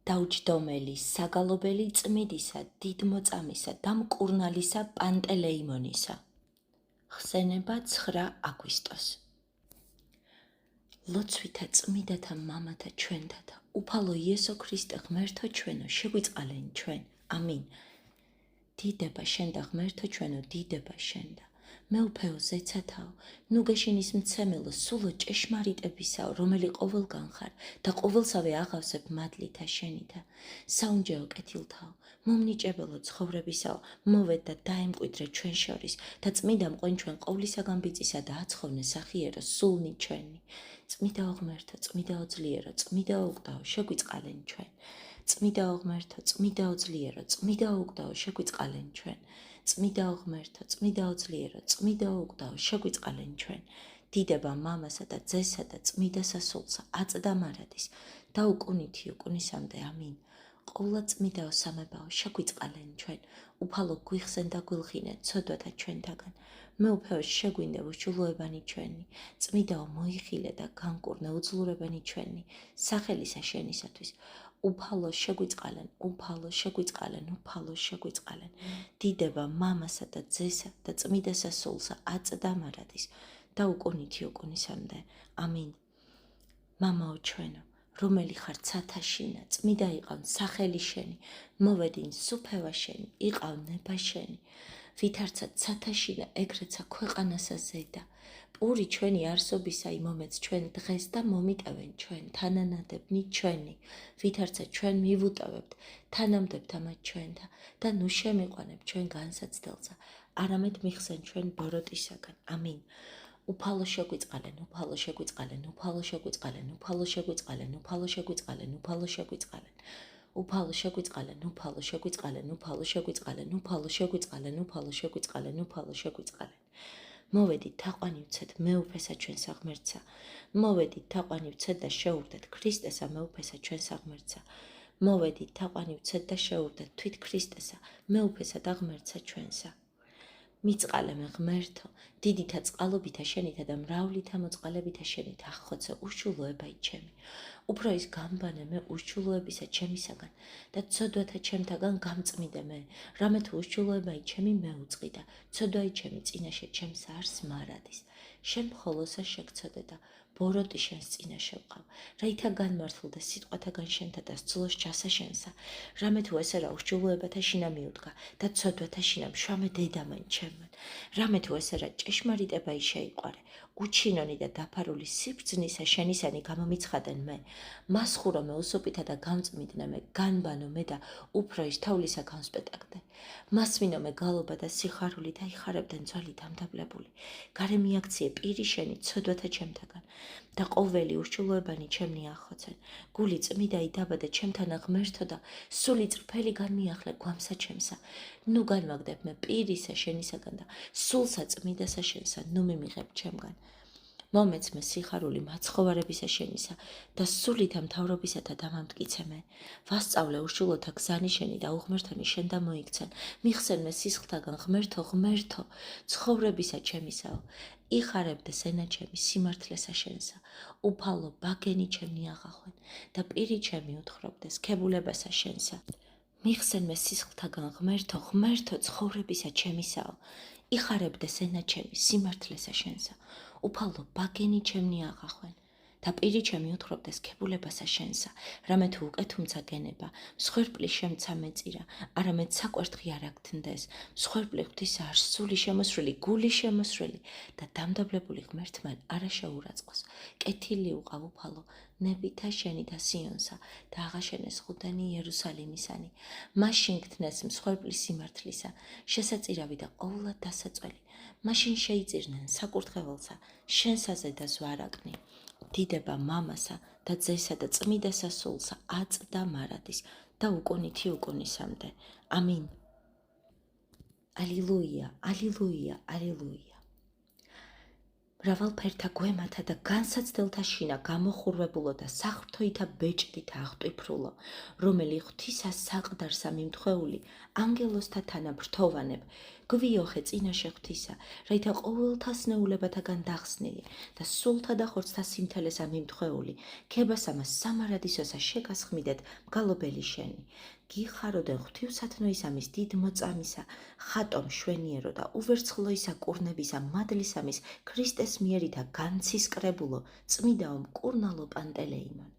დაუჯდომელი, საგალობელი წმიდისა, დიდმოწამისა და მკურნალისა პანტელეიმონისა. ხსენება 9 აგვისტოს. ლოცვითა წმიდათა მამათა ჩვენთათა, უფალო იესო ქრისტე ღმერთო ჩვენო, შეგვიწყალენ ჩვენ. ამინ. დიდება შენდა ღმერთო ჩვენო, დიდება შენდა. მეუფეო ზეცათაო, ნუ გეშინის მცემელო, სულო ჭეშმარიტებისაო, რომელი ყოველგან ხარ და ყოველსავე აღავსებ მადლითა შენითა. საუნჯეო კეთილთაო, მომნიჭებელო ცხოვრებისაო, მოვედ და დაემკვიდრე ჩვენ შორის და წმიდა მყვენ ჩვენ ყოვლისაგან ბიწისა და აცხოვნე სახიერო სულნი ჩვენი. წმიდაო ღმერთო, წმიდაო ძლიერო, წმიდაო უგდაო, შეგვიწყალენ ჩვენ. წმიდაო ღმერთო, წმიდაო ძლიერო, წმიდაო უგდაო, შეგვიწყალენ ჩვენ. წმიდაო ღმერთო, წმიდაო ძლიერო, წმიდაო უგდაო, შეგვიწყალენ ჩვენ. დიდება მამასა და ძესა და წმიდასა სულსა, აწდა მარადის და უკუნითი უკუნისამდე. ამინ. ყოლა წმიდაო სამებაო, შეგვიწყალენ ჩვენ. უფალო გვიხსენ და გვილხინე ცოდვათა ჩვენთაგან. მეუფეო შეგვინდე უშულოებანი ჩვენი. წმიდაო მოიხილე და განკურნე უძლურებანი ჩვენი. სახელისა შენისათვის. უფალო შეგვიწყალენ, უფალო შეგვიწყალენ, უფალო შეგვიწყალენ. დიდება მამასა და ძესა და წმიდასა სულსა, აწდა მარადის და უკუნითი უკუნისამდე. ამინ. მამაო ჩვენო, რომელი ხარ ცათაშინა, წმიდა იყავ სახელი შენი, მოვედინ სუფევა შენი, იყავ ნება შენი. ვითარცა ცათაშინა, ეგრეცა ქვეყანასა ზედა. პური ჩვენი არსობისა იმომეც ჩვენ დღეს და მომიტევენ ჩვენ თანანადებნი ჩვენი. ვითარცა ჩვენ მივუტევებთ თანამდებთა მათ ჩვენთა და ნუ შემიყვანებ ჩვენ განსაცდელსა, არამედ მიხსენ ჩვენ ბოროტისაგან. ამინ. უფალო შეგვიწყალენ, უფალო შეგვიწყალენ, უფალო შეგვიწყალენ, უფალო შეგვიწყალენ, უფალო შეგვიწყალენ, უფალო შეგვიწყალენ. უფალო შეგვიწყალენ, უფალო შეგვიწყალენ, უფალო შეგვიწყალენ, უფალო შეგვიწყალენ, უფალო შეგვიწყალენ, უფალო შეგვიწყალენ. მოვედით თაყვანივცეთ მეუფესა ჩვენსა ღმერთსა. მოვედით თაყვანივცეთ და შეურდეთ ქრისტესა მეუფესა ჩვენსა ღმერთსა. მოვედით თაყვანივცეთ და შეურდეთ თვით ქრისტესა მეუფესა და ღმერთსა ჩვენსა. მიწყალე მე ღმერთო, დიდითა წყალობითა შენითა და მრავლითა მოწყალებითა შენითა ახხოცე უშულოებაი ჩემი. უფრო ის გამბანე მე უშულოებისა ჩემისაგან და ცოდვათა ჩემთაგან გამწმიდე მე, რამე თუ უშულოებაი ჩემი მეუწყი და ცოდვაი ჩემი წინაშე ჩემს არს მარადის. შენ მხოლოსა შეგცოდე და ბოროტი შენს წინაშე ვყავ, რაითა განმართლდე სიტყვათაგან შენთა და სძლოს ჩასა შენსა, რამე თუ ესე რა უშულოებათა შინა მიუდგა და ცოდვათა შინა მშრამე დედამან ჩემმან, რამე თუ ესე რა ჭეშმარიტებაი შეიყვარე, უჩინონი და დაფარული სიბრძნისა შენისანი გამომიცხადენ მე, მასხურო მე უსოპითა და გამწმიდნე მე, განბანო მე და უფრო ის თავლისა განსპეტაკდე. მასმინო მე გალობა და სიხარული და იხარებდნენ ძვალი დამდაბლებული. გარე მიაქციე პირი შენი ცოდვათა ჩემთაგან და ყოველი უშულოებანი ჩემნი ახოცენ. გული წმიდა იდაბადე ჩემთანა ღმერთო და სული წრფელი განმიახლე გვამსა ჩემსა. ნუ განვაგდებ მე პირისა შენისაგან და სულსა წმიდასა შენსა ნუ მიმიღებ ჩემგან. მომეც მე სიხარული მაცხოვარებისა შენისა და სულითა მთავრობისათა დამამტკიცე მე. ვასწავლე უშულოთა გზანი შენი და უღმერთონი შენ და მოიქცენ. მიხსენ მე სისხლთაგან ღმერთო, ღმერთო, ცხოვრებისა ჩემისაო. იხარებდე სენა ჩემი სიმართლესა შენსა. უფალო ბაგენი ჩემნი აღახვენ და პირი ჩემი უთხრობდეს ქებულებასა შენსა. მიხსენ მე სისხლთაგან ღმერთო, ღმერთო, ცხოვრებისა ჩემისაო. იხარებდე სენა ჩემი სიმართლესა შენსა. უფალო ბაგენი ჩემნი აღახვენ და პირი ჩემი უთხრობდეს ქებულებასა შენსა. რამე თუ უკეთუმცა გენება, მსხვერპლი შემცა მეწირა, არამედ საკვერთხი არ აგთნდეს. მსხვერპლი ღვთისა არ სული შემოსრული, გული შემოსრული და დამდაბლებული ღმერთმან არა შეურაცხოს. კეთილი უყავ უფალო, ნებითა შენი და სიონსა და აღაშენეს ხუდანი იერუსალიმისანი. მაშინ გთნეს მსხვერპლი სიმართლისა, შესაწირავი და ყოვლად დასაწველი. მაშინ შეიწირნენ საკურთხეველსა, შენსაზე და ზვარაკნი. დიდება მამასა და ძესა და წმიდასა სულსა, აწდა მარადის და უკუნითი უკუნისამდე. ამინ. ალილუია, ალილუია, ალილუია. მრავალფერთა გვემათა და განსაცდელთა შინა გამოხურვებულო და საღვთოითა ბეჭდითა აღტვიფრულო, რომელი ღვთისას საყდარსა მიმთხვეული, ანგელოსთა თანა ბრთოვანებ, გვიოხე წინაშე ღვთისა, რაითა ყოველთა სნეულებათაგან დახსნილი და სულთა და ხორცთა სიმთელესა მიმთხვეული, ქებასამა სამარადისოსა შეგასხმიდეთ მგალობელი შენი. გიხაროდენ ღვთივსათნოისამის დიდ მოწამისა, ხატომ შვენიერო და უვერცხლოისა კურნებისა მადლისამის ქრისტეს მიერითა განცისკრებულო, წმიდაო მკურნალო პანტელეიმონ.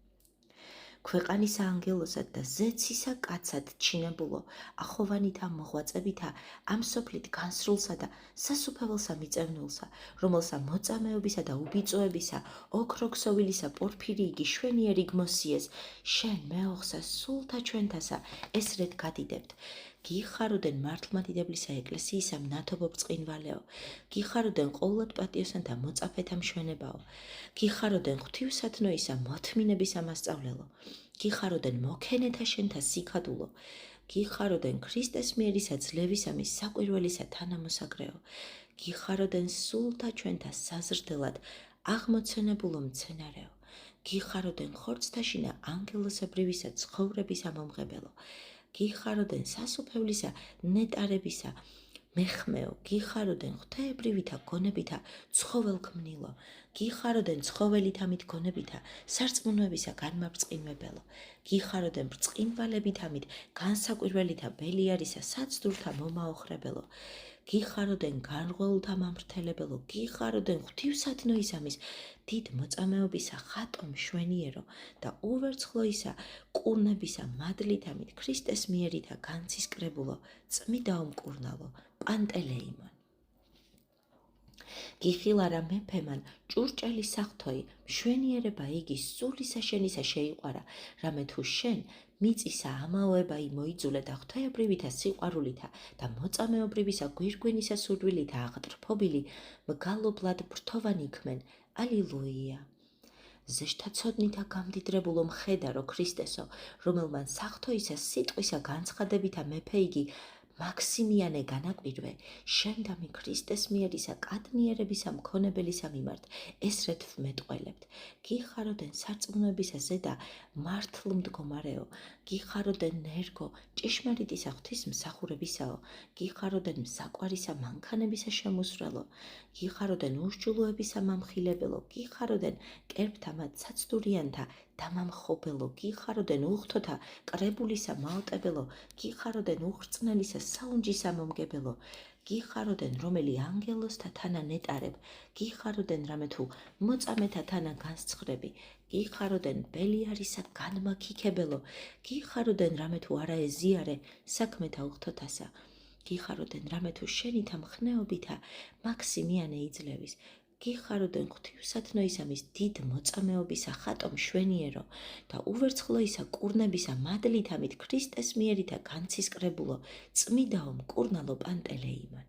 ქვეყანისა ანგელოსად და ზეცისა კაცად ჩინებულო, ახოვანითა მოღვაწებითა ამ სოფლით განსრულსა და სასუფეველსა მიწევნულსა, რომელსა მოწამეობისა და უბიწოებისა, ოქროქსოვილისა პორფირიგი შვენიერი გმოსიეს, შენ მეოხსა სულთა ჩვენთასა ესრეთ გადიდებთ. გიხაროდენ მართლმადიდებლისა ეკლესიისა მნათობო ბრწყინვალეო, გიხაროდენ ყოვლად პატიოსანთა მოწაფეთა მშვენებაო, გიხაროდენ ღვთივსათნოისა მოთმინებისა მასწავლელო, გიხაროდენ მოქენეთა შენთა სიქადულო, გიხაროდენ ქრისტეს მიერისა ძლევისამის საკვირველისა თანამოსაგრეო, გიხაროდენ სულთა ჩვენთა საზრდელად აღმოცენებულო მცენარეო, გიხაროდენ ხორცთა შინა ანგელოსებრივისა ცხოვრების ამომღებელო, გიხაროდენ სასუფევლისა ნეტარებისა მეხმეო, გიხაროდენ ღვთაებრივითა გონებითა ცხოველქმნილო, გიხაროდენ ცხოველითა მითგონებითა სარწმუნოებისა განმაბრწყინვებელო, გიხაროდენ ბრწყინვალებითა მით განსაკვირველითა ბელიარისა საცდურთა მომაოხრებელო, გიხაროდენ განრღვეულთა მამრთელებელო, გიხაროდენ ღვთივსათნოისამის დიდ მოწამეობისა ხატომ შვენიერო და უვერცხლოისა კურნებისა მადლითამით ქრისტეს მიერითა განცისკრებულო, წმიდაო მკურნალო პანტელეიმონ. გიხილარა მეფემან ჭურჭელი საღვთოი, მშვენიერება იგი სულისა შენისა შეიყვარა, რამე თუ შენ მიწისა ამაოება მოიძულე და ღვთაებრივითა სიყვარულითა და მოწამეობრივისა გვირგვინისა სურვილითა აღტრფობილი მგალობლად ბრთოვანი იქმენ. ალილუია. ზეშთა ცოდნითა გამდიდრებულო მხედარო ქრისტესო, რომელმან საღვთოისა სიტყვისა განცხადებითა მეფე იგი მაქსიმიანე განაკვირვე, შენდამი ქრისტეს მიერისა კადნიერებისა მქონებელისა მიმართ ესრეთ ვმეტყველებთ. გიხაროდენ სარწმუნოებისა ზედა მართლმდგომარეო, გიხაროდენ ნერგო ჭიშმარიტისა ღვთისმსახურებისაო, გიხაროდენ მსაყვარისა მანქანებისა შემოსვრელო, გიხაროდენ უშჯულოებისა მამხილებელო, გიხაროდენ კერპთა მათ საცდურიანთა დამამხობელო, გიხაროდენ უხთოთა კრებულისა მაოტებელო, გიხაროდენ უხრწნელისა საუნჯისა მომგებელო, გიხაროდენ რომელი ანგელოსთა თანა ნეტარებ, გიხაროდენ რამე თუ მოწამეთა თანა განსცხრები, გიხაროდენ ბელიარისა განმაქიქებელო, გიხაროდენ რამე თუ არა ეზიარე საქმეთა უხთოთასა, გიხაროდენ რამე თუ შენითა მხნეობითა მაქსიმიანე იძლევის, გიხაროდენ ღვთივსათნოისამის დიდ მოწამეობისა ხატომ შვენიერო და უვერცხლოისა კურნებისა მადლითამით ქრისტეს მიერითა განცისკრებულო, წმიდაო მკურნალო პანტელეიმონ.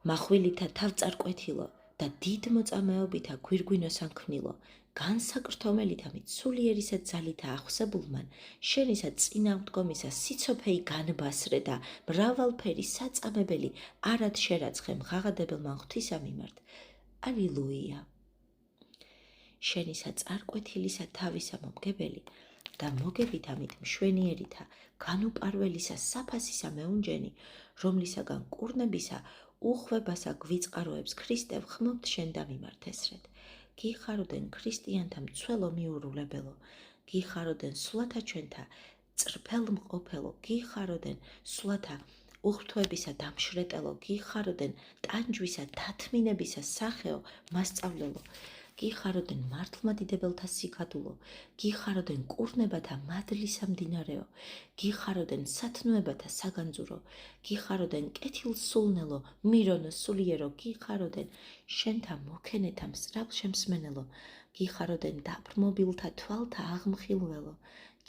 მახვილითა თავწარკვეთილო და დიდ მოწამეობითა გვირგვინოსან ქმნილო, განსაკრთომელითამით სულიერისა ძალითა ახსებულმან, შენისა წინამდგომისა სიცოფეი განბასრე და მრავალფერი საწამებელი არად შერაცხე მღაღადებელმან ღვთისა მიმართ. ალილუია. შენისა წარკვეთილისა თავისა მომგებელი და მოგებითამით მშვენიერითა განუპარველისა საფასისა მეუნჯენი, რომლისაგან კურნებისა უხვებასა გვიწყაროებს ქრისტე ვხმობთ შენდა მიმართ ესრეთ. გიხაროდენ ქრისტიანთა მცველო მიურულებელო, გიხაროდენ სულათა ჩვენთა წრფელმყოფელო, გიხაროდენ სულათა უხრთოებისა დამშრეტელო, გიხაროდენ ტანჯვისა დათმინებისა სახეო მასწავლელო, გიხაროდენ მართლმადიდებელთა სიქადულო, გიხაროდენ კურნებათა მადლისა მდინარეო, გიხაროდენ სათნოებათა საგანძურო, გიხაროდენ კეთილსულნელო, მირონო სულიერო, გიხაროდენ შენთა მოქენეთა მსრაბ შემსმენელო, გიხაროდენ დაბრმობილთა თვალთა აღმხილველო,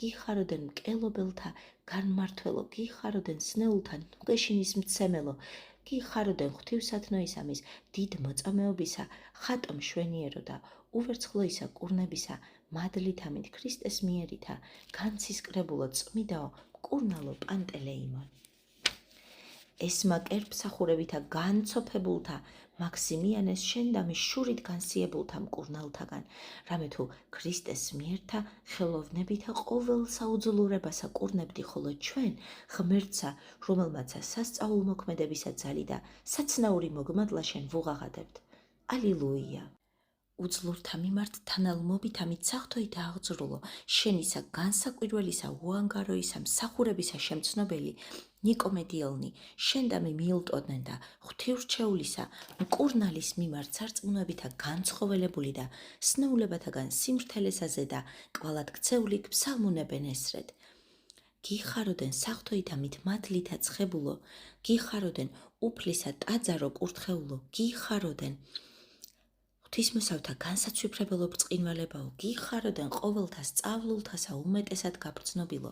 გიხაროდენ მკელობელთა განმართველო, გიხაროდენ სნეულთა ნუგეშინის მცემელო, გიხაროდენ ღვთივსათნოისამის დიდ მოწამეობისა ხატომ შვენიერო და უვერცხლოისა კურნებისა მადლითამით ქრისტეს მიერითა განცისკრებულო, წმიდაო მკურნალო პანტელეიმონ. ესმა კერპსახურებითა განცოფებულთა მაქსიმიანეს შენდამი შურით განსიებულთა მკურნალთაგან, რამე თუ ქრისტეს მიერთა ხელოვნებითა ყოველ საუძლურებასა კურნებდი, ხოლო ჩვენ ღმერთსა, რომელმაცა სასწაულმოქმედებისა ძალი და საცნაური მოგმადლა შენ ვუღაღადებთ. ალილუია. უძლურთა მიმართ თანალმობით ამით სახთოი დააღწრულო, შენისა განსაკვირველისა უანგაროისა მსახურებისა შემცნობელი ნიკომედიელნი შენდამი მიილტოდნენ და ღვთიურჩეულისა მკურნალის მიმართ სარწმუნოებითა განცხოველებული და სნეულებათაგან სიმრთელესაზე და კვალად ქცეული გფსალმუნებენ ესრედ. გიხაროდენ სახთოითა მით მადლითა ცხებულო, გიხაროდენ უფლისა ტაძარო კურთხეულო, გიხაროდენ ღვთისმოსავთა განსაცვიფრებელო ბრწყინვალებაო, გიხაროდენ ყოველთა სწავლულთასა უმეტესად გაბრძნობილო,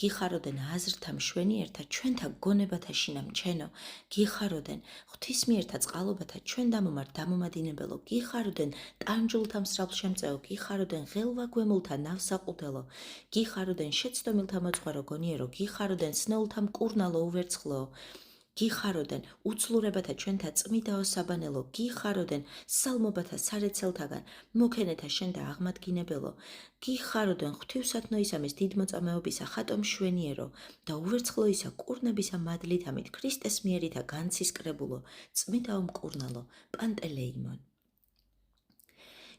გიხაროდენ აზრთა მშვენიერთა ჩვენთა გონებათა შინამჩენო, გიხაროდენ ღვთისმიერთა წყალობათა ჩვენ დამომართ დამომადინებელო, გიხაროდენ ტანჯულთა მსრავლშემწეო, გიხაროდენ ღელვაგვემულთა ნავსაყუდელო, გიხაროდენ შეცდომილთა მოძღვარო გონიერო, გიხაროდენ სნეულთა მკურნალო უვერცხლო, გიხაროდენ უცლურებათა ჩვენთა წმიდაო საბანელო, გიხაროდენ სალმობათა სარეცელთაგან მოქენეთა შენდა აღმადგინებელო, გიხაროდენ ღვთივსათნოისამის დიდმოწამეობისა ხატო მშვენიერო და უვერცხლოისა კურნებისა მადლითამით ქრისტეს მიერითა განცისკრებულო, წმიდაო მკურნალო, პანტელეიმონ.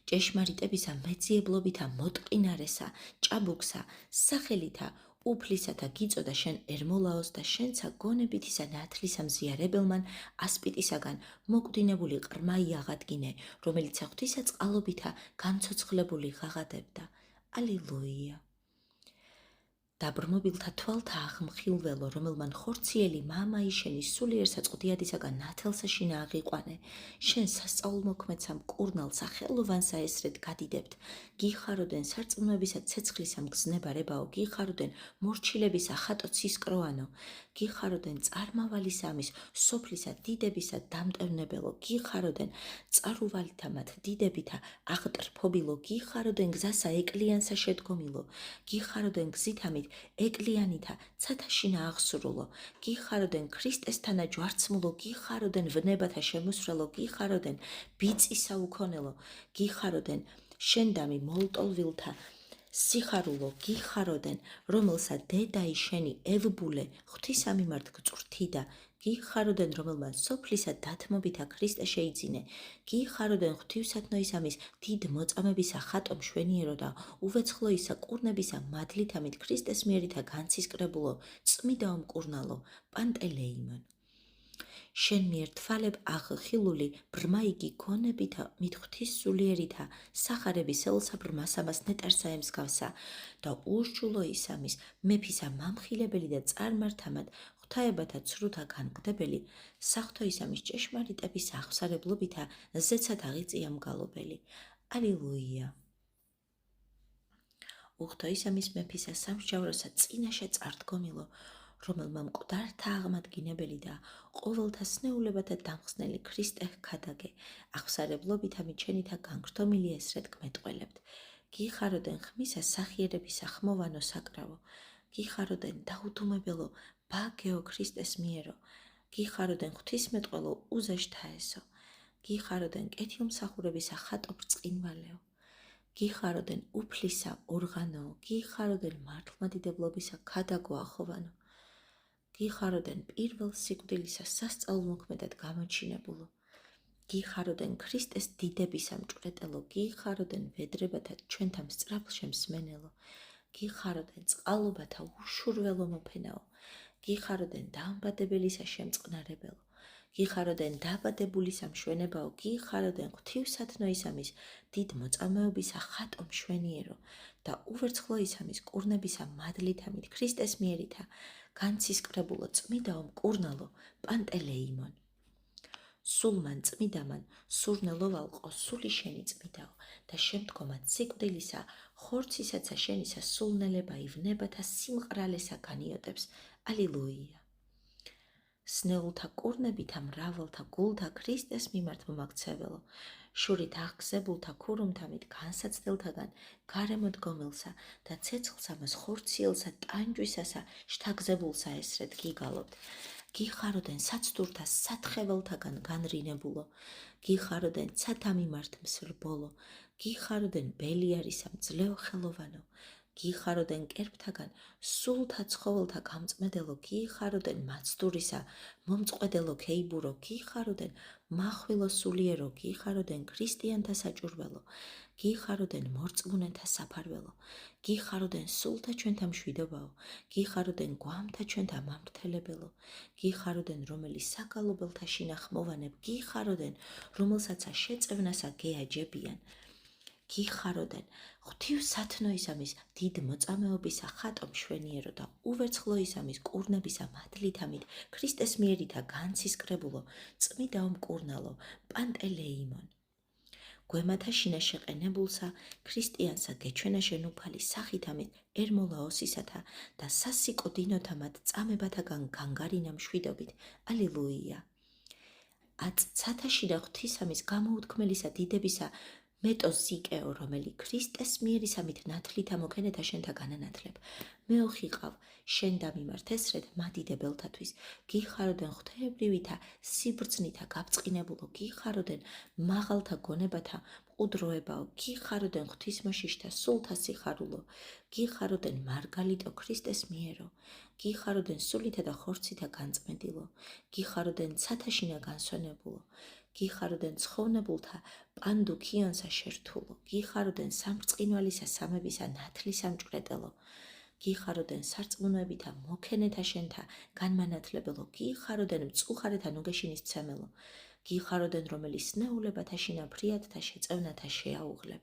ჭეშმარიტებისა მეძიებლობითა მოტყინარესა, ჭაბუკსა, სახელითა უფლისათა გიწოდა შენ ερμოლაოს და შენცა გონებითისა ნათლისა მზიარებელმან ასპიტისაგან მოკვდინებული ყრმა იაღადგინე, რომელიც ღვთისა წყალობითა განცოცხლებული ღაღადებდა. ალილუია. დაბრმობილთა თვალთა აღმხილველო, რომელმან ხორციელი მამა იშენი სულიერ საწყდიადისაგან ნათელსა შინა აღიყვანე, შენ სასწაულმოქმედსა მკურნალსა ხელოვანსა ესრედ გადიდებთ, გიხაროდენ სარწმუნოებისა ცეცხლისა მგზნებარებაო, გიხაროდენ მორჩილებისა ხატო ცისკროანო, გიხაროდენ წარმავალისა ამის სოფლისა დიდებისა დამტევნებელო, გიხაროდენ წარუვალითა მათ დიდებითა აღტრფობილო, გიხაროდენ გზასა ეკლიანსა შედგომილო, გიხაროდენ გზითამით ეკლიანითა ცათაშინა აღსრულო, გიხაროდენ ქრისტესთანა ჯვარცმულო, გიხაროდენ ვნებათა შემოსრელო, გიხაროდენ ბიწისა უქონელო, გიხაროდენ შენდამი მოლტოლვილთა სიხარულო, გიხაროდენ რომელსა დედაი შენი ევბულე ღვთისა მიმართ გწვრთიდა, გიხაროდენ რომელმან სოფლისა დათმობითა ქრისტე შეიძინე, გიხაროდენ ღვთივსათნოისამის დიდ მოწამებისა ხატო მშვენიერო და უვეცხლოისა კურნებისა მადლითამით ქრისტეს მიერითა განცისკრებულო, წმიდაო მკურნალო, პანტელეიმონ. შენ მიერ თვალებ აღხილული ბრმა იგი გონებითა მით ღვთის სულიერითა სახარების ელსა ბრმასამას ნეტარსა ემსგავსა და ურჩულო ისამის მეფისა მამხილებელი და წარმართამად ღვთაებათა ცრუთა განმგდებელი, სახთო ისამის ჭეშმარიტების აღსარებლობითა ზეცად აღიწია მგალობელი. ალილუია. უღთო ისამის მეფისა სამსჯავროსა წინაშე წარდგომილო, რომელმა მკვდართა აღმადგინებელი და ყოველთა სნეულებათა დამხსნელი ქრისტე ჰქადაგე, აღსარებლობითა მიჩენითა განგრდომილი ესრედ გმეტყველებთ. გიხაროდენ ხმისა სახიერებისა ხმოვანო საკრავო, გიხაროდენ დაუდუმებელო ბაგეო ქრისტეს მიერო, გიხაროდენ ღვთისმეტყველო უზეშთა ესო, გიხაროდენ კეთილმსახურებისა ხატო ბრწყინვალეო, გიხაროდენ უფლისა ორღანო, გიხაროდენ მართლმადიდებლობისა ქადაგო ახოვანო, გიხაროდენ პირველ სიკვდილისა სასწაულმოქმედად გამოჩინებულო, გიხაროდენ ქრისტეს დიდებისა მჭვრეტელო, გიხაროდენ ვედრებათა ჩვენთა მსწრაფლ შემსმენელო, გიხაროდენ წყალობათა უშურველო მოფენაო, გიხაროდენ დაამბადებელისა შემწყნარებელო, გიხაროდენ დაბადებულისა მშვენებაო, გიხაროდენ ღვთივსათნოისამის დიდ მოწამეობისა ხატო მშვენიერო და უვერცხლოისამის კურნებისა მადლითამით ქრისტეს მიერითა განცისკრებულო, წმიდაო მკურნალო, პანტელეიმონ. სულმან წმიდამან სურნელოვალყო სული შენი წმიდაო და შემდგომად სიკვდილისა ხორცისაცა შენისა სულნელება ივნებათა სიმყრალესა განიოტებს. ალილუია. სნეულთა კურნებითა მრავალთა გულთა ქრისტეს მიმართ მომაქცეველო, შურით აღგზებულთა ქურუმთამით განსაცდელთაგან გარემოდგომილსა და ცეცხლსამას ხორციელსა ტანჯვისასა შთაგზებულსა ესრედ გიგალობთ. გიხაროდენ საცდურთა სათხეველთაგან განრინებულო, გიხაროდენ ცათამიმართ მსრბოლო, გიხაროდენ ბელიარისა მძლეო ხელოვანო, გიხაროდენ კერპთაგან სულთა ცხოველთა გამწმედელო, გიხაროდენ მაცდურისა მომწყვედელო ქეიბურო, გიხაროდენ მახვილო სულიერო, გიხაროდენ ქრისტიანთა საჭურველო, გიხაროდენ მორწმუნეთა საფარველო, გიხაროდენ სულთა ჩვენთა მშვიდობაო, გიხაროდენ გვამთა ჩვენთა მამრთელებელო, გიხაროდენ რომელიც საგალობელთა შინახმოვანებ, გიხაროდენ რომელსაცა შეწევნასა გეაჯებიან, გიხაროდენ ღვთივსათნოისამის დიდ მოწამეობისა ხატო მშვენიერო და უვერცხლოისამის კურნებისა მადლითამით ქრისტეს მიერითა განცისკრებულო, წმიდაო მკურნალო, პანტელეიმონ. გვემათა შინაშეყენებულსა, ქრისტიანსა გეჩვენა შენუფალი სახითამით ერმოლაოსისათა და სასიკო დინოთა მათ წამებათაგან განგარინა მშვიდობით. ალილუია. აცცათაშიდა ღვთისამის გამოუთქმელისა დიდებისა მეტოზიკეო, რომელი ქრისტეს მიერისამით ნათლითა მოგენეთა შენთა განანათლებ. მეოხიყავ შენ დამიმართ ესრედ მადიდებელთათვის, გიხაროდენ ღვთაებრივითა სიბრძნითა გაბწყინებულო, გიხაროდენ მაღალთა გონებათა მყუდროებაო, გიხაროდენ ღვთისმოშიშთა სულთა სიხარულო, გიხაროდენ მარგალიტო ქრისტეს მიერო, გიხაროდენ სულითა და ხორცითა განწმენდილო, გიხაროდენ ცათაშინა განსვენებულო, გიხაროდენ ცხოვნებულთა პანდუ ქიონსა შერთულო, გიხაროდენ სამბრწყინვალისა სამებისა ნათლისა მჭვრეტელო, გიხაროდენ სარწმუნოებითა მოქენეთა შენთა განმანათლებელო, გიხაროდენ მწუხარეთა ნუგეშინის ცემელო, გიხაროდენ რომელიც სნეულებათა შინა ფრიადთა შეწევნათა შეაუღლებ,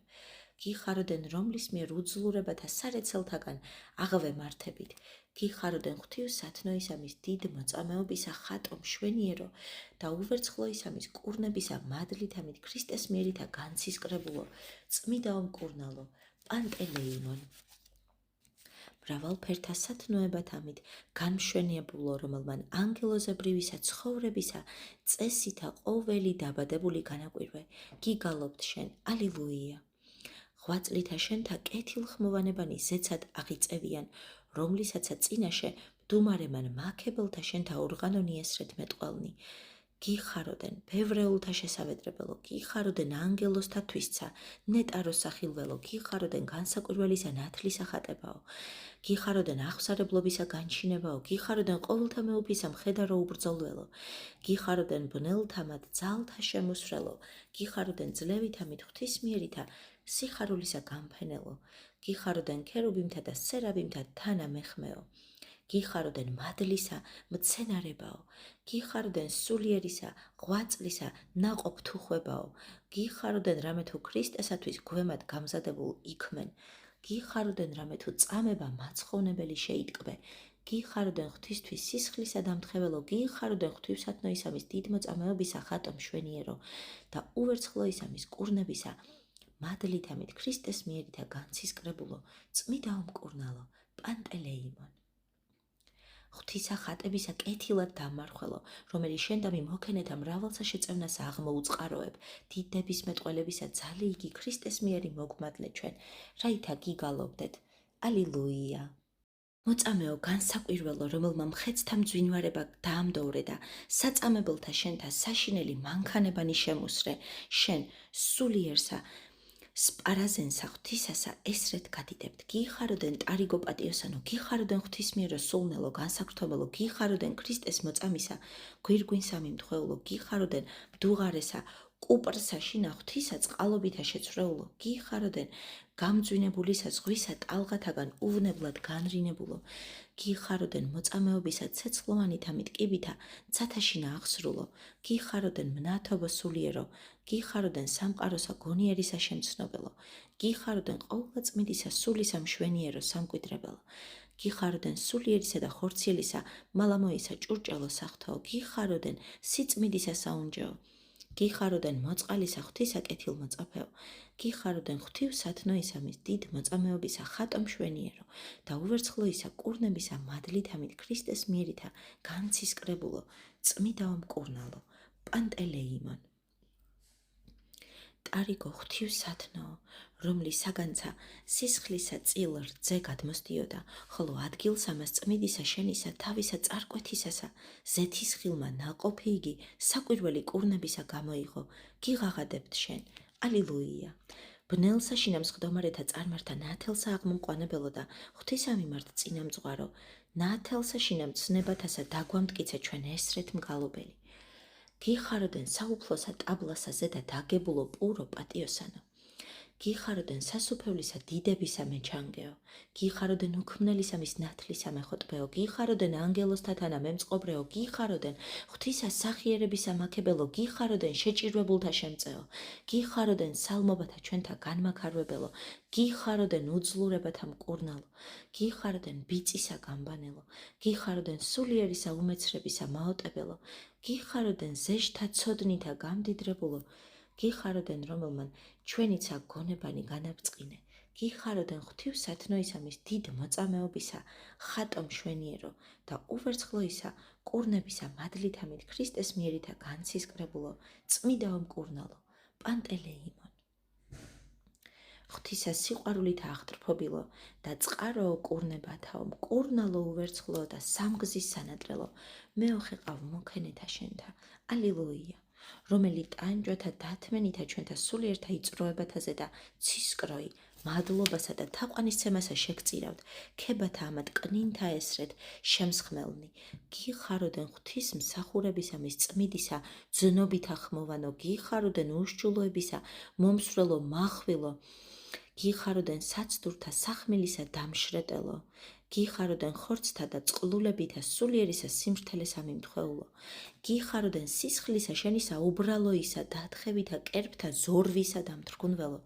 გიხაროდენ რომლის მიერ უძლურებათა სარეცელთაგან აღვემართებით, გიხაროდენ ღვთივსათნოისამის დიდ მოწამეობისა ხატო მშვენიერო და უვერცხლოისამის კურნებისა მადლითამით ქრისტეს მიერითა განცისკრებულო, წმიდაო მკურნალო, პანტელეიმონ. მრავალფერთა სათნოებათამით განმშვენიებულო, რომელმან ანგელოზებრივისა ცხოვრებისა წესითა ყოველი დაბადებული განაკვირვე, გიგალობთ შენ, ალილუია. ღვაწლითა შენთა კეთილხმოვანებანი ზეცად აღიწევიან, რომლისაცა წინაშე მდუმარემან მაქებელთა შენთა ორღანონი ესრეთ მეტყველნი. გიხაროდენ ბევრეულთა შესავედრებელო, გიხაროდენ ანგელოზთა თვისცა, ნეტარო სახილველო, გიხაროდენ განსაკვირველისა ნათლისა ხატებაო, გიხაროდენ აღსარებლობისა განჩინებაო, გიხაროდენ ყოველთა მეუფისა მხედარო უბრძოლველო, გიხაროდენ ბნელთამად ძალთა შემოსვრელო, გიხაროდენ ძლევითამით ღვთისმიერითა სიხარულისა გამფენელო, გიხაროდენ ქერუბიმთა და სერაბიმთა თანამეხმეო, გიხაროდენ მადლისა მცენარებაო, გიხაროდენ სულიერისა ღვაწლისა ნაყოფთუხვებაო, გიხაროდენ რამე თუ ქრისტესათვის გვემად გამზადებულ იქმენ, გიხაროდენ რამე თუ წამება მაცხოვნებელი შეიტკბე, გიხაროდენ ღვთისთვის სისხლისა დამთხეველო, გიხაროდენ ღვთივსათნოისამის დიდ მოწამეობისა ხატო მშვენიერო და უვერცხლოისამის კურნებისა მადლითამით ქრისტეს მიერითა განცისკრებულო, წმიდაო მკურნალო, პანტელეიმონ. ღვთისა ხატებისა კეთილად დამარხველო, რომელიც შენდამი მოქენეთა მრავალსა შეწევნასა აღმოუწყაროებ, დიდების მეტყველებისა ძალი იგი ქრისტეს მიერი მოგმადლე ჩვენ, რაითა გიგალობდეთ. ალილუია. მოწამეო განსაკვირველო, რომელმა მხეცთა მძვინვარება დაამდოვრე და საწამებელთა შენთა საშინელი მანქანებანი შემუსრე, შენ სულიერსა სპარაზენსა ღვთისასა ესრეთ გადიდებთ, გიხაროდენ ტარიგო პატიოსანო, გიხაროდენ ღვთისმიერო სულნელო განსაკრთობელო, გიხაროდენ ქრისტეს მოწამისა გვირგვინსა მიმთხვეულო, გიხაროდენ მდუღარესა კუპრსა შინა ღვთისა წყალობითა შეცვლეულო, გიხაროდენ გამძვინებულისა ზღვისა ტალღათაგან უვნებლად განრინებულო, გიხაროდენ მოწამეობისა ცეცხლოვანითამით კიბითა ცათაშინა აღსრულო, გიხაროდენ მნათობო სულიერო, გიხაროდენ სამყაროსა გონიერისა შემცნობელო, გიხაროდენ ყოვლადწმიდისა სულისა მშვენიერო სამკვიდრებელო, გიხაროდენ სულიერისა და ხორციელისა მალამოისა ჭურჭელო სახთო, გიხაროდენ სიწმიდისა საუნჯეო, გიხაროდენ მოწყალისა ღვთისა კეთილმოწაფეო, გიხაროდენ ღვთივსათნოისამის დიდ მოწამეობისა ხატო მშვენიერო და უვერცხლოისა კურნებისა მადლითამით ქრისტეს მიერითა განცისკრებულო, წმიდაო მკურნალო, პანტელეიმონ. ტარიგო ღვთივსათნო, რომლის საგანცა სისხლისა წილ რძე გადმოსდიოდა, ხოლო ადგილს ამას წმიდისა შენისა თავისა წარკვეთისასა, ზეთისხილმა ნაყოფი იგი საკვირველი კურნებისა გამოიღო, გიღაღადებთ შენ, ალილუია. ბნელსა შინამსხდომარეთა წარმართა ნათელსა აღმომყვანებელო და ღვთისა მიმართ წინამძღვარო, ნათელსა შინამცნებათასა დაგვამტკიცე ჩვენ ესრეთ მგალობელი. გიხაროდენ საუფლოსა ტაბლასა ზედა დაგებულო პურო პატიოსანო. გიხაროდენ სასუფევლისა დიდებისა მეჩანგეო, გიხაროდენ უქმნელისა მის ნათლისა მეხოტბეო, გიხაროდენ ანგელოსთა თანა მემწყობრეო, გიხაროდენ ღვთისა სახიერებისა მაქებელო, გიხაროდენ შეჭირვებულთა შემწეო, გიხაროდენ სალმობათა ჩვენთა განმაქარვებელო, გიხაროდენ უძლურებათა მკურნალო, გიხაროდენ ბიწისა გამბანელო, გიხაროდენ სულიერისა უმეცრებისა მაოტებელო, გიხაროდენ ზეშთა ცოდნითა გამდიდრებულო, გიხაროდენ რომელმან ჩვენიცა გონებანი განაბწყინე, გიხაროდენ ღვთივსათნოისა მის დიდ მოწამეობისა, ხატო მშვენიერო და უვერცხლოისა კურნებისა მადლითამით ქრისტეს მიერითა განცისკრებულო, წმიდაო მკურნალო, პანტელეიმონ. ღვთისა სიყვარულით აღტრფობილო და წყაროო კურნებათაო, მკურნალო უვერცხლო და სამგზის სანადრელო, მეოხეყავ მოქენეთა შენთა, ალილუია. რომელი ტანჯვათა დათმენითა ჩვენთა სულიერთა იწროებათაზე და ცისკროი, მადლობასა და თაყვანისცემასა შეგწირავთ, ქებათა ამად კნინთა ესრეთ შემსხმელნი. გიხაროდენ ღვთის მსახურებისა მის წმიდისა ძნობითა ხმოვანო, გიხაროდენ უშჯულოებისა მომსვლელო მახვილო, გიხაროდენ საცდურთა სახმელისა დამშრეტელო, გიხაროდენ ხორცთა და წყლულებითა სულიერისა სიმართლესა მიმთხეულო, გიხაროდენ სისხლისა შენისა უბრალოისა დათხევითა კერპთა ზორვისა დამთრგუნველო,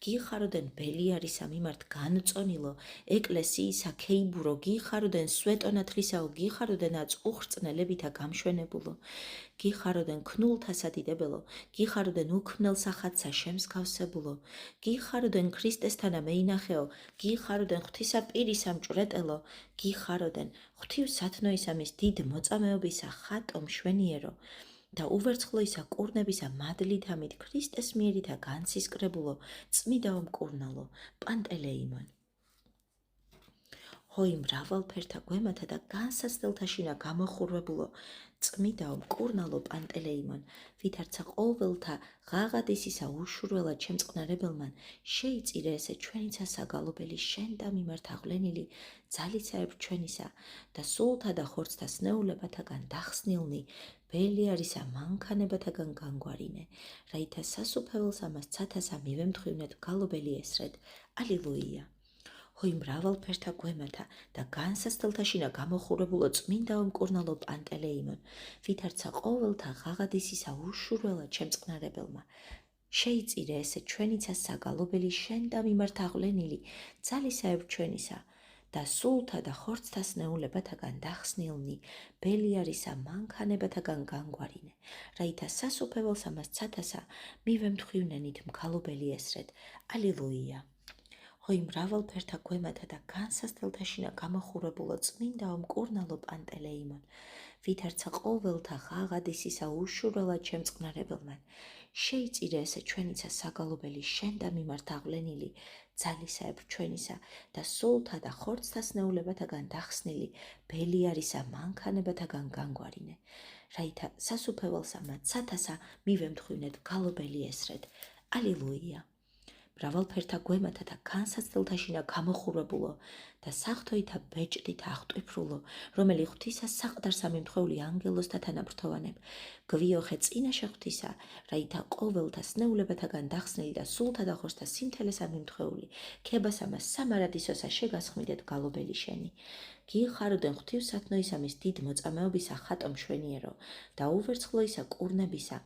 გიხაროდენ ბელიარისა მიმართ განწონილო, ეკლესიისა ქეიბურო, გიხაროდენ სვეტონათლისაო, გიხაროდენ აწუხრწნელებითა გამშვენებულო, გიხაროდენ ქნულთა სადიდებელო, გიხაროდენ უქმნელ სახათსა შემსგავსებულო, გიხაროდენ ქრისტესთანა მეინახეო, გიხაროდენ ღვთისა პირისა მჭვრეტელო, გიხაროდენ ღვთივსათნოისა მის დიდ მოწამეობისა ხატო მშვენიერო და უვერცხლოისა კურნებისა მადლითამით ქრისტეს მიერითა განცისკრებულო, წმიდაო მკურნალო, პანტელეიმონ. ჰოი მრავალფერთა გვემათა და განსაცდელთა შინა გამოხურვებულო, წმიდაო მკურნალო პანტელეიმონ, ვითარცა ყოველთა ღაღადისისა უშურველად შემწყნარებელმან შეიწირე ესე ჩვენიცა საგალობელი შენ და მიმართ აღვლენილი ძალიცაებ ჩვენისა და სულთა და ხორცთა სნეულებათაგან დახსნილნი ბელიარისა მანქანებათაგან განგვარინე, რაითა სასუფეველს ამას ცათასა მივემთხოვნეთ გალობელი ესრეთ, ალილუია. ჰოი მრავალფერთა გვემათა და განსაცდელთა შინა გამოხურებულო, წმინდაო მკურნალო პანტელეიმონ, ვითარცა ყოველთა ღაღადისისა უშურველად შემწყნარებელმა შეიწირე ესე ჩვენიცა საგალობელი შენ და მიმართ აღვლენილი ძალისაებ ჩვენისა და სულთა და ხორცთა სნეულებათაგან დახსნილნი ბელიარისა მანქანებათაგან განგვარინე, რაითა სასუფეველს ამას ცათასა მივემთხოვნენით მგალობელი ესრეთ, ალილუია. ჰოი მრავალფერთა გვემათა და განსაცდელთა შინა გამოხურებულო, წმინდაო მკურნალო პანტელეიმონ, ვითარცა ყოველთა ღაღადისისა უშურველად შემწყნარებელმან შეიწირე ესე ჩვენიცა საგალობელი შენ და მიმართ აღვლენილი ძალისაებ ჩვენისა და სულთა და ხორცთა სნეულებათაგან დახსნილი ბელიარისა მანქანებათაგან განგვარინე, რაითა სასუფეველს ამათ ცათასა მივემთხოვნეთ გალობელი ესრეთ, ალილუია. მრავალფერთა გვემათა და განსაცდელთა შინა გამოხურებულო და საღვთოითა ბეჭდით აღტვიფრულო, რომელი ღვთისა საყდარსა მიმთხეული ანგელოსთა თანაბრთოვანებ, გვიოხე წინაშე ღვთისა, რაითა ყოველთა სნეულებათაგან დახსნილი და სულთა და ხორცთა სიმთელესა მიმთხეული, ქებას ამას სამარადისოსა შეგასხმიდეთ გალობელი შენი. გიხაროდენ ღვთივსათნოისა მის დიდ მოწამეობისა ხატო მშვენიერო და უვერცხლოისა კურნებისა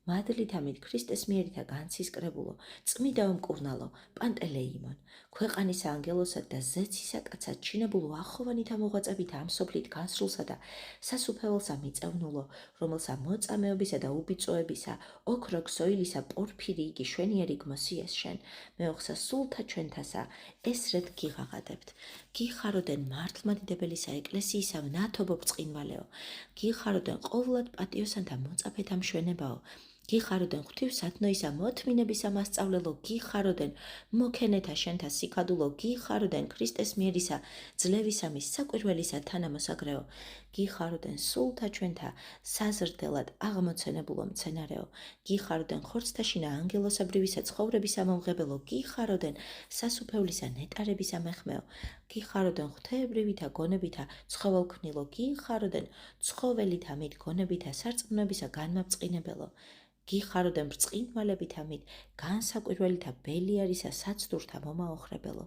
მადლითამით ქრისტეს მიერითა განცისკრებულო, წმიდაო მკურნალო პანტელეიმონ, ქვეყანისა ანგელოსად და ზეცისა კაცად ჩინებულო ახოვანითა მოღვაწებით ამ სოფლით განსრულსა და სასუფეველსა მიწევნულო, რომელსა მოწამეობისა და უბიწოებისა ოქრო ქსოილისა პორფირი იგი შვენიერი გმოსიეს შენ, მეოხსა სულთა ჩვენთასა ესრეთ გიღაღადებთ. გიხაროდენ მართლმადიდებელისა ეკლესიისა ვნათობო ბრწყინვალეო, გიხაროდენ ყოვლად პატიოსანთა მოწაფეთა მშვენებაო, გიხაროდენ ღვთივსათნოისა მოთმინებისა მასწავლელო, გიხაროდენ მოქენეთა შენთა სიქადულო, გიხაროდენ ქრისტეს მიერისა ძლევისამის საკვირველისა თანამოსაგრეო, გიხაროდენ სულთა ჩვენთა საზრდელად აღმოცენებულო მცენარეო, გიხაროდენ ხორცთაშინა ანგელოსებრივისა ცხოვრებისა მომღებელო, გიხაროდენ სასუფევლისა ნეტარებისა მეხმეო, გიხაროდენ ღვთაებრივითა გონებითა ცხოველქმნილო, გიხაროდენ ცხოველითა მით გონებითა სარწმუნოებისა განმაბწყინებელო, გიხაროდენ ბრწყინვალებით ამით განსაკვირველითა ბელიარისა საცდურთა მომაოხრებელო,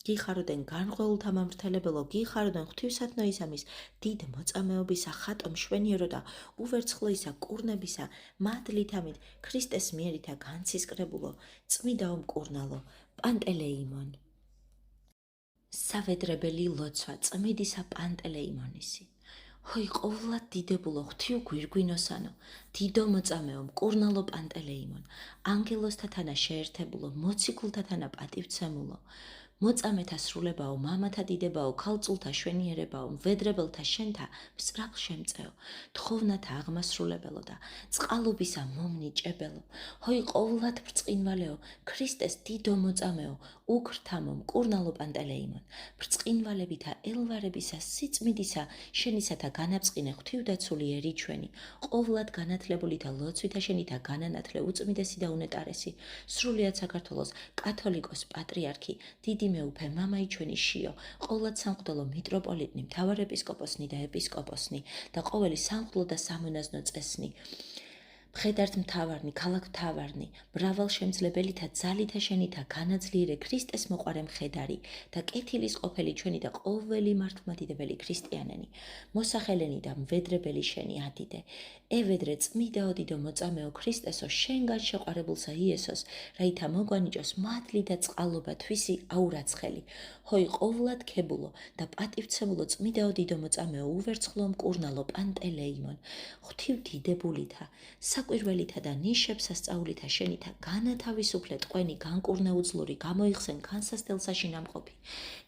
გიხაროდენ განღვეულთა მამრთელებელო, გიხაროდენ ღვთივსათნოისამის დიდ მოწამეობისა ხატო მშვენიერო და უვერცხლოისა კურნებისა მადლით ამით ქრისტეს მიერითა განცისკრებულო, წმიდაო მკურნალო, პანტელეიმონ. სავედრებელი ლოცვა წმიდისა პანტელეიმონისი. ჰოი ყოვლად დიდებულო ღვთიო გვირგვინოსანო, დიდო მოწამეო მკურნალო პანტელეიმონ, ანგელოსთა თანა შეერთებულო, მოციქულთა თანა პატივცემულო, მოწამეთა სრულებაო, მამათა დიდებაო, ქალწულთა შვენიერებაო, მვედრებელთა შენთა მსწრაფ შემწეო, თხოვნათა აღმასრულებელო და წყალობისა მომნიჭებელო, ჰოი ყოვლად ბრწყინვალეო, ქრისტეს დიდო მოწამეო, უქრთამო მკურნალო პანტელეიმონ, ბრწყინვალებითა ელვარებისა სიწმიდისა შენისათა განაბწყინე ღვთივდაცული ერი ჩვენი, ყოვლად განათლებულითა ლოცვითა შენითა განანათლე უწმიდესი და უნეტარესი, სრულიად საქართველოს კათოლიკოს პატრიარქი, დიდი მეუფე მამაი ჩვენი შიო, ყოვლად სამღვდელო მიტროპოლიტნი, მთავარეპისკოპოსნი და ეპისკოპოსნი და ყოველი სამღვდლო და სამონაზნო წესნი, მხედართ მთავარნი, ქალაქ მთავარნი, მრავალშემძლებელითა ძალითა შენითა განაძლიერე ქრისტეს მოყარე მხედარი და კეთილის ყოფილი ჩვენი და ყოველი მართლმადიდებელი ქრისტიანენი, მოსახელენი და მვედრებელი შენი ადიდე, ევედრე წმიდაო დიდო მოწამეო ქრისტესო, შენგან შეყვარებულსა იესოს, რაითა მოგვანიჭოს მადლი და წყალობა თვისი აურაცხელი, ჰოი ყოვლად ქებულო და პატივცემულო წმიდაო დიდო მოწამეო უვერცხლო მკურნალო პანტელეიმონ, ღვთივ დიდებულითა, საკვირველითა და ნიშებს სასწაულითა შენითა განათავისუფლე ტყვენი განკურნეუძლური გამოიხსენ განსასწელსაში ნამყოფი,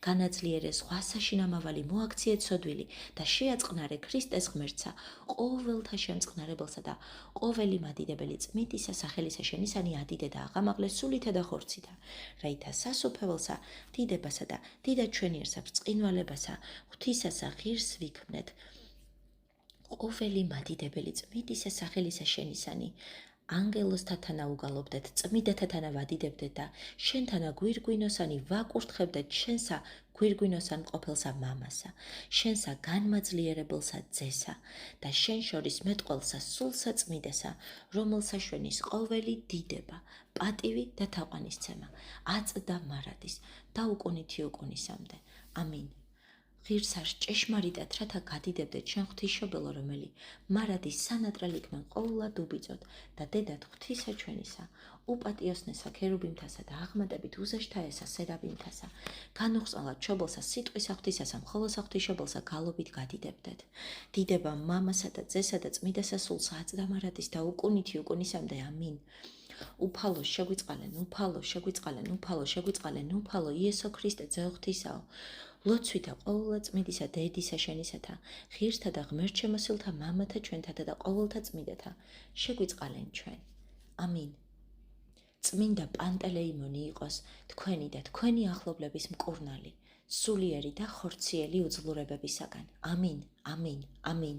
განაძლიერე ზღვასაში ნამავალი მოაქციე ცოდვილი და შეაწყნარე ქრისტეს ღმერთსა, ყოველთა შემწყნარებელსა და ყოველი მადიდებელი წმიდისა სახელისა შენისანი ადიდე და აღამაღლე სულითა და ხორცითა, რაითა სასუფეველსა, დიდებასა და დიდად ჩვენიერსა ბრწყინვალებასა, ღვთისასა ღირს ვიქმნეთ, ყოველი მადიდებელი წმიდისა სახელისა შენისანი, ანგელოსთა თანა უგალობდეთ, წმიდათა თანა ვადიდებდეთ და შენთანა გვირგვინოსანი ვაკურთხებდეთ შენსა გვირგვინოსან ყოფილსა მამასა, შენსა განმაძლიერებელსა ძესა და შენ შორის მეტყველსა სულსა წმიდასა, რომელსა შვენის ყოველი დიდება, პატივი და თაყვანისცემა, აწდა მარადის და უკუნითი უკუნისამდე. ამინ. ღირსარს ჭეშმარიტად, რათა გადიდებდეთ შენ ღვთისმშობელო, რომელი მარადის სანატრალ იქმენ ყოვლად უბიძოთ და დედათ ღვთისა ჩვენისა, უპატიოსნესა ქერუბიმთასა და აღმატებით უზეშთაესა სერაბიმთასა, განუხსნელად ჩობელსა სიტყვისა ღვთისასა მხოლოსა ღვთისმშობელსა გალობით გადიდებდეთ. დიდება მამასა და ძესა და წმიდასა სულსა აწდა მარადის და უკუნითი უკუნისამდე. ამინ. უფალო შეგვიწყალენ, უფალო შეგვიწყალენ, უფალო შეგვიწყალენ, უფალო იესო ქრისტე ძე ღვთისაო, ლოცვითა ყოვლა წმიდისა დედისა შენისათა, ღირსთა და ღმერთ შემოსილთა მამათა ჩვენთათა და ყოველთა წმიდათა, შეგვიწყალენ ჩვენ. ამინ. წმინდა პანტელეიმონი იყოს თქვენი და თქვენი ახლობლების მკურნალი, სულიერი და ხორციელი უძლურებებისაგან. ამინ, ამინ, ამინ.